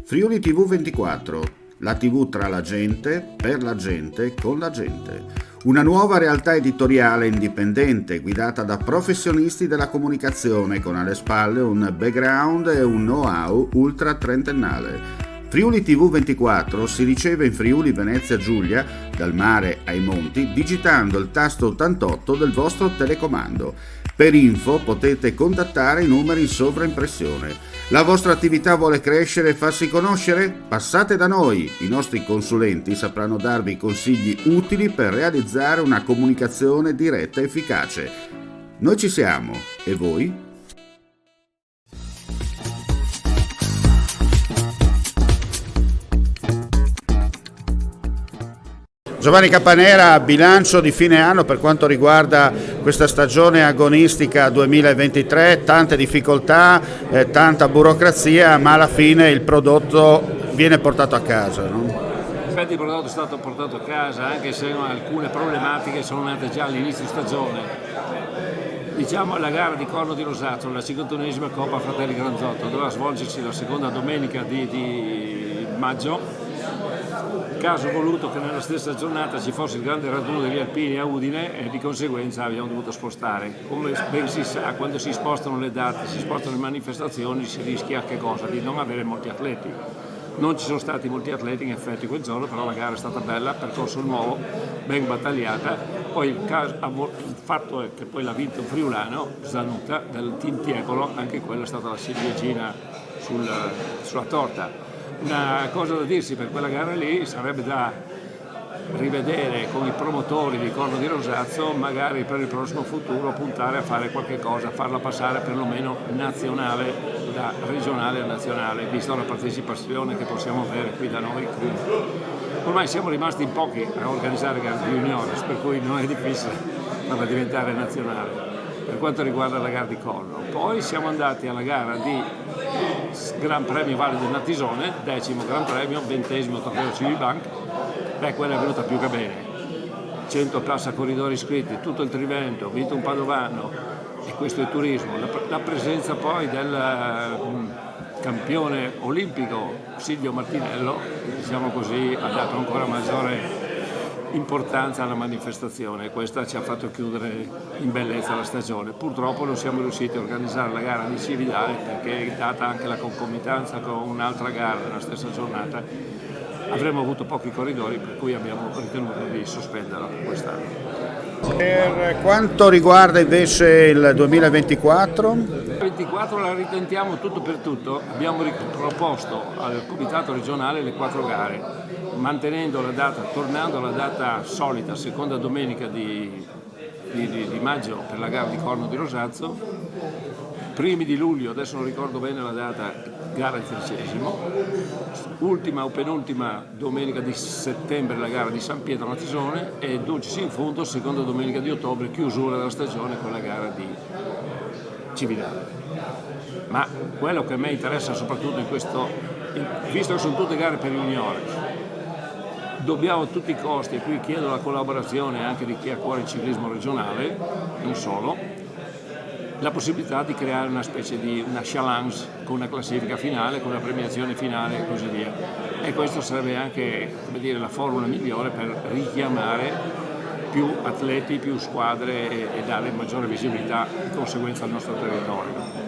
Friuli TV 24, la TV tra la gente, per la gente, con la gente. Una nuova realtà editoriale indipendente guidata da professionisti della comunicazione con alle spalle un background e un know-how ultra trentennale. Friuli TV 24 si riceve in Friuli Venezia Giulia, dal mare ai monti, digitando il tasto 88 del vostro telecomando. Per info potete contattare i numeri in sovraimpressione. La vostra attività vuole crescere e farsi conoscere? Passate da noi, i nostri consulenti sapranno darvi consigli utili per realizzare una comunicazione diretta e efficace. Noi ci siamo, e voi? Giovanni Capanera, bilancio di fine anno per quanto riguarda questa stagione agonistica 2023, tante difficoltà, tanta burocrazia, ma alla fine il prodotto viene portato a casa, no? In effetti il prodotto è stato portato a casa, anche se alcune problematiche sono nate già all'inizio stagione. Diciamo la gara di Corno di Rosazzo, la 51esima Coppa Fratelli Granzotto, doveva svolgersi la seconda domenica di maggio. Caso voluto che nella stessa giornata ci fosse il grande raduno degli alpini a Udine e di conseguenza abbiamo dovuto spostare. Come ben si sa, quando si spostano le date, si spostano le manifestazioni, si rischia che cosa? Di non avere molti atleti. Non ci sono stati molti atleti in effetti quel giorno, però la gara è stata bella, percorso nuovo, ben battagliata. Poi il fatto è che poi l'ha vinto un friulano, Zanuta, del team Tiepolo, anche quella è stata la ciliegina sulla torta. Una cosa da dirsi per quella gara lì sarebbe da rivedere con i promotori di Corno di Rosazzo, magari per il prossimo futuro puntare a fare qualche cosa, farla passare perlomeno nazionale, da regionale a nazionale, vista la partecipazione che possiamo avere qui da noi. Ormai siamo rimasti in pochi a organizzare gare di juniores, per cui non è difficile farla diventare nazionale. Per quanto riguarda la gara di Corno, poi siamo andati alla gara di Gran Premio Valle del Natisone, 10° Gran Premio, 20° Trofeo Civibank. Quella è venuta più che bene, 100 passa corridori iscritti, tutto il Trivento, vinto un padovano, e questo è turismo. La presenza poi del campione olimpico Silvio Martinello, diciamo così, ha dato ancora maggiore importanza alla manifestazione. Questa ci ha fatto chiudere in bellezza la stagione. Purtroppo non siamo riusciti a organizzare la gara di Cividale perché, data anche la concomitanza con un'altra gara nella stessa giornata, avremmo avuto pochi corridori, per cui abbiamo ritenuto di sospenderla quest'anno. Per quanto riguarda invece il 2024? Il 2024 la ritentiamo tutto per tutto. Abbiamo proposto al comitato regionale le 4 gare, mantenendo la data, tornando alla data solita, seconda domenica di maggio per la gara di Corno di Rosazzo, primi di luglio, adesso non ricordo bene la data, gara di 13°, ultima o penultima domenica di settembre la gara di San Pietro Natisone e dulcis in fundo, seconda domenica di ottobre, chiusura della stagione con la gara di Cividale. Ma quello che a me interessa soprattutto in questo, visto che sono tutte gare per juniores, dobbiamo a tutti i costi, e qui chiedo la collaborazione anche di chi ha a cuore il ciclismo regionale, non solo, la possibilità di creare una specie di una challenge con una classifica finale, con una premiazione finale e così via. E questo sarebbe anche, come dire, la formula migliore per richiamare più atleti, più squadre e dare maggiore visibilità di conseguenza al nostro territorio.